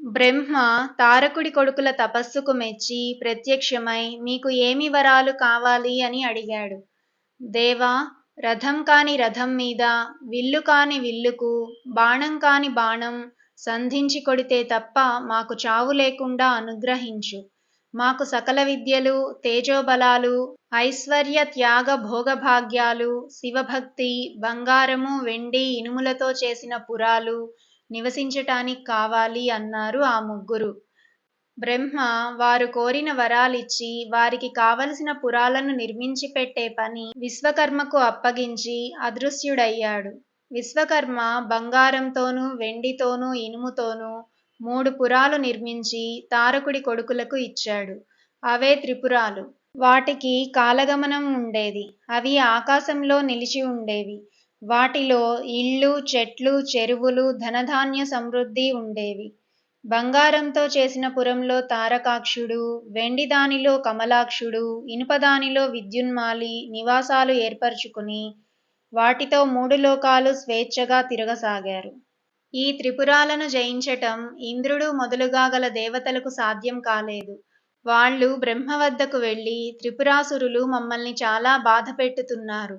బ్రహ్మ తారకుడి కొడుకుల తపస్సుకు మెచ్చి ప్రత్యక్షమై మీకు ఏమి వరాలు కావాలి అని అడిగాడు. దేవా, రథం కాని రథం మీద, విల్లు కాని విల్లుకు, బాణం కాని బాణం సంధించి కొడితే తప్ప మాకు చావు లేకుండా అనుగ్రహించు. మాకు సకల విద్యలు, తేజోబలాలు, ఐశ్వర్య త్యాగ భోగభాగ్యాలు, శివభక్తి, బంగారము వెండి ఇనుములతో చేసిన పురాలు నివసించటానికి కావాలి అన్నారు ఆ ముగ్గురు. బ్రహ్మ వారు కోరిన వరాలిచ్చి వారికి కావలసిన పురాలను నిర్మించి పెట్టే పని విశ్వకర్మకు అప్పగించి అదృశ్యుడయ్యాడు. విశ్వకర్మ బంగారంతోనూ వెండితోనూ ఇనుముతోనూ 3 పురాలు నిర్మించి తారకుడి కొడుకులకు ఇచ్చాడు. అవే త్రిపురాలు. వాటికి కాలగమనం ఉండేది. అవి ఆకాశంలో నిలిచి ఉండేవి. వాటిలో ఇళ్ళు, చెట్లు, చెరువులు, ధనధాన్య సమృద్ధి ఉండేవి. బంగారంతో చేసిన పురంలో తారకాక్షుడు, వెండి దానిలో కమలాక్షుడు, ఇనుపదానిలో విద్యున్మాలి నివాసాలు ఏర్పరచుకుని వాటితో 3 లోకాలు స్వేచ్ఛగా తిరగసాగారు. ఈ త్రిపురాలను జయించటం ఇంద్రుడు మొదలుగా గల దేవతలకు సాధ్యం కాలేదు. వాళ్ళు బ్రహ్మ వద్దకు వెళ్ళి, త్రిపురాసురులు మమ్మల్ని చాలా బాధ పెట్టుతున్నారు.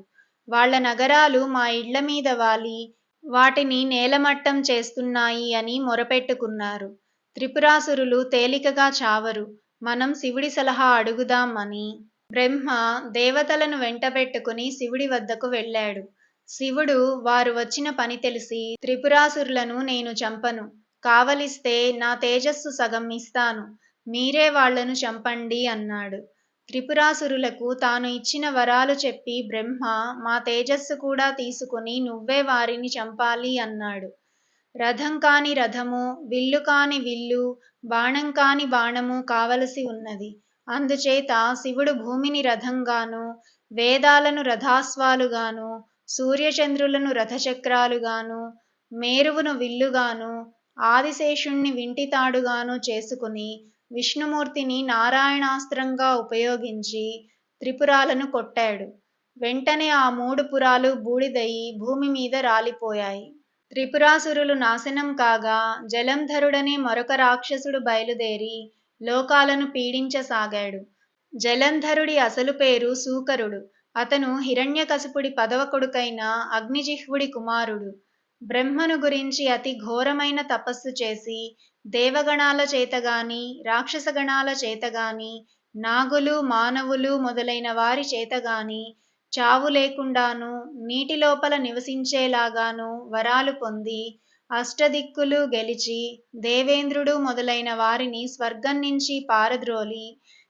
వాళ్ళ నగరాలు మా ఇళ్ల మీద వాలి వాటిని నేలమట్టం చేస్తున్నాయి అని మొరపెట్టుకున్నారు. త్రిపురాసురులు తేలికగా చావరు, మనం శివుడి సలహా అడుగుదాం అని బ్రహ్మ దేవతలను వెంటబెట్టుకుని శివుడి వద్దకు వెళ్ళాడు. శివుడు వారు వచ్చిన పని తెలిసి, త్రిపురాసురులను నేను చంపను, కావలిస్తే నా తేజస్సు సగం ఇస్తాను, మీరే వాళ్లను చంపండి అన్నాడు. త్రిపురాసురులకు తాను ఇచ్చిన వరాలు చెప్పి బ్రహ్మ మా తేజస్సు కూడా తీసుకుని నువ్వే వారిని చంపాలి అన్నాడు. రథం కాని రథము, విల్లు కాని విల్లు, బాణం కాని బాణము కావలసి ఉన్నది. అందుచేత శివుడు భూమిని రథంగాను, వేదాలను రథాశ్వాలుగాను, సూర్యచంద్రులను రథచక్రాలుగాను, మేరువును విల్లుగాను, ఆదిశేషుణ్ణి వింటితాడుగాను చేసుకుని విష్ణుమూర్తిని నారాయణాస్త్రంగా ఉపయోగించి త్రిపురాలను కొట్టాడు. వెంటనే ఆ 3 పురాలు బూడిదయి భూమి మీద రాలిపోయాయి. త్రిపురాసురులు నాశనం కాగా జలంధరుడనే మరొక రాక్షసుడు బయలుదేరి లోకాలను పీడించసాగాడు. జలంధరుడి అసలు పేరు శూకరుడు. అతను హిరణ్యకశిపుడి 10వ కొడుకైన అగ్నిజిహ్వుడి కుమారుడు. బ్రహ్మను గురించి అతి ఘోరమైన తపస్సు చేసి దేవగణాల చేతగాని, రాక్షసగణాల చేతగాని, నాగులు, మానవులు మొదలైన వారి చేతగాని చావు లేకుండాను, నీటి లోపల నివసించేలాగాను వరాలు పొంది అష్టదిక్కులు గెలిచి దేవేంద్రుడు మొదలైన వారిని స్వర్గం నుంచి పారద్రోలి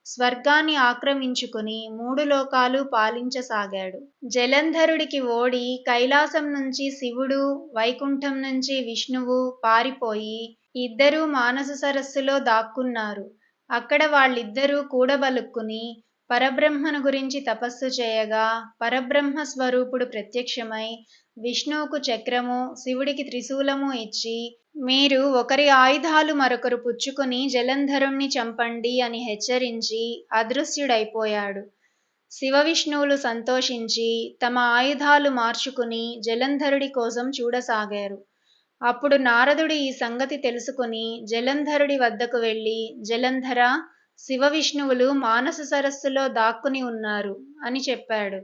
స్వర్గాన్ని ఆక్రమించుకుని 3 లోకాలు పాలించసాగాడు. జలంధరుడికి ఓడి కైలాసం నుంచి శివుడు, వైకుంఠం నుంచి విష్ణువు పారిపోయి ఇద్దరూ మానస సరస్సులో దాక్కున్నారు. అక్కడ వాళ్ళిద్దరూ కూడబలుక్కుని పరబ్రహ్మను గురించి తపస్సు చేయగా పరబ్రహ్మ స్వరూపుడు ప్రత్యక్షమై విష్ణువుకు చక్రము, శివుడికి త్రిశూలము ఇచ్చి, మీరు ఒకరి ఆయుధాలు మరొకరు పుచ్చుకుని జలంధరుణ్ణి చంపండి అని హెచ్చరించి అదృశ్యుడైపోయాడు. శివ విష్ణువులు సంతోషించి తమ ఆయుధాలు మార్చుకుని జలంధరుడి కోసం చూడసాగారు. అప్పుడు నారదుడు ఈ సంగతి తెలుసుకుని జలంధరుడి వద్దకు వెళ్ళి, జలంధర, శివ విష్ణువులు మానస సరస్సులో దాక్కుని ఉన్నారు అని చెప్పాడు.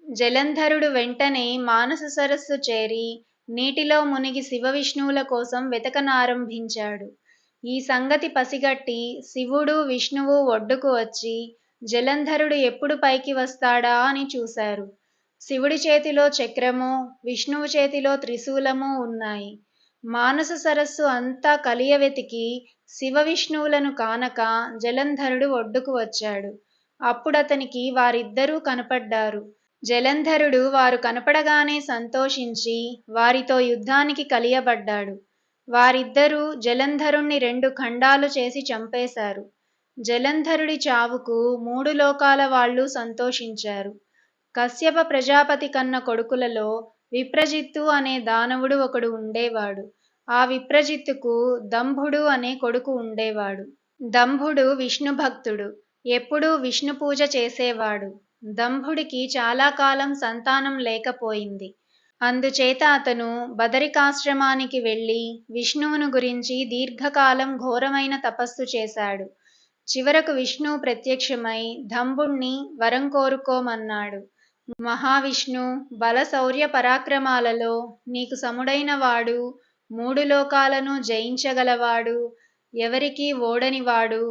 జలంధరుడు వెంటనే మానస సరస్సు చేరి నీటిలో మునిగి శివ విష్ణువుల కోసం వెతకనారంభించాడు. ఈ సంగతి పసిగట్టి శివుడు, విష్ణువు ఒడ్డుకు వచ్చి జలంధరుడు ఎప్పుడు పైకి వస్తాడా అని చూశారు. శివుడి చేతిలో చక్రము, విష్ణువు చేతిలో త్రిశూలము ఉన్నాయి. మానస సరస్సు అంతా కలియవెతికి శివ విష్ణువులను కానక జలంధరుడు ఒడ్డుకు వచ్చాడు. అప్పుడతనికి వారిద్దరూ కనపడ్డారు. జలంధరుడు వారు కనపడగానే సంతోషించి వారితో యుద్ధానికి కలియబడ్డాడు. వారిద్దరూ జలంధరుణ్ణి 2 ఖండాలు చేసి చంపేశారు. జలంధరుడి చావుకు 3 లోకాల వాళ్ళు సంతోషించారు. కశ్యప ప్రజాపతి కన్న కొడుకులలో విప్రజిత్తు అనే దానవుడు ఒకడు ఉండేవాడు. ఆ విప్రజిత్తుకు దంభుడు అనే కొడుకు ఉండేవాడు. దంభుడు విష్ణు భక్తుడు. ఎప్పుడూ విష్ణు పూజ చేసేవాడు. దంభుడికి చాలా కాలం సంతానం లేకపోయింది. అందుచేత అతను బదరికాశ్రమానికి వెళ్ళి విష్ణువును గురించి దీర్ఘకాలం ఘోరమైన తపస్సు చేశాడు. చివరకు విష్ణువు ప్రత్యక్షమై దంభుణ్ణి వరం కోరుకోమన్నాడు. మహావిష్ణు బల శౌర్య పరాక్రమాలలో నీకు సముడైన వాడు, 3 లోకాలను జయించగలవాడు, ఎవరికీ ఓడనివాడు,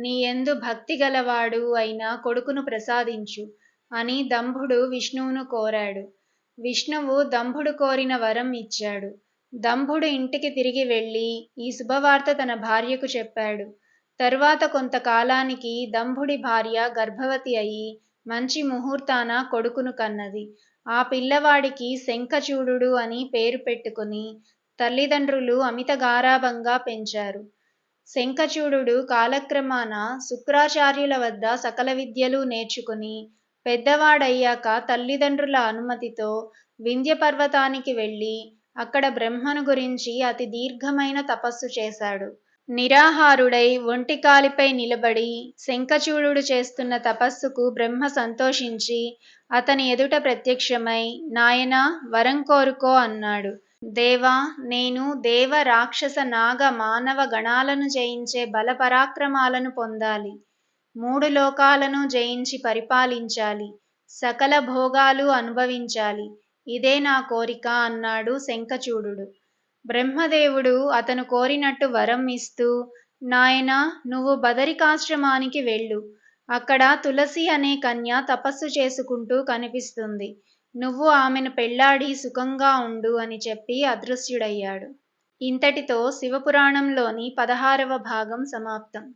నీయందు భక్తి గలవాడు అయిన కొడుకును ప్రసాదించు అని దంభుడు విష్ణువును కోరాడు. విష్ణువు దంభుడు కోరిన వరం ఇచ్చాడు. దంభుడు ఇంటికి తిరిగి వెళ్ళి ఈ శుభవార్త తన భార్యకు చెప్పాడు. తరువాత కొంతకాలానికి దంభుడి భార్య గర్భవతి అయి మంచి ముహూర్తాన కొడుకును కన్నది. ఆ పిల్లవాడికి శంఖచూడుడు అని పేరు పెట్టుకుని తల్లిదండ్రులు అమిత గారాబంగా పెంచారు. శంఖచూడుడు కాలక్రమాన శుక్రాచార్యుల వద్ద సకల విద్యలు నేర్చుకుని పెద్దవాడయ్యాక తల్లిదండ్రుల అనుమతితో వింధ్య పర్వతానికి వెళ్ళి అక్కడ బ్రహ్మను గురించి అతి దీర్ఘమైన తపస్సు చేశాడు. నిరాహారుడై ఒంటికాలిపై నిలబడి శంఖచూడుడు చేస్తున్న తపస్సుకు బ్రహ్మ సంతోషించి అతని ఎదుట ప్రత్యక్షమై నాయనా వరం కోరుకో అన్నాడు. దేవా, నేను దేవ రాక్షస నాగ మానవ గణాలను జయించే బల పరాక్రమాలను పొందాలి. 3 లోకాలను జయించి పరిపాలించాలి. సకల భోగాలు అనుభవించాలి. ఇదే నా కోరిక అన్నాడు శంఖచూడుడు. బ్రహ్మదేవుడు అతను కోరినట్టు వరం ఇస్తూ, నాయనా, నువ్వు బదరికాశ్రమానికి వెళ్ళు. అక్కడ తులసి అనే కన్య తపస్సు చేసుకుంటూ కనిపిస్తుంది. నువ్వు ఆమెను పెళ్లాడి సుఖంగా ఉండు అని చెప్పి అదృశ్యుడయ్యాడు. ఇంతటితో శివపురాణంలోని 16వ భాగం సమాప్తం.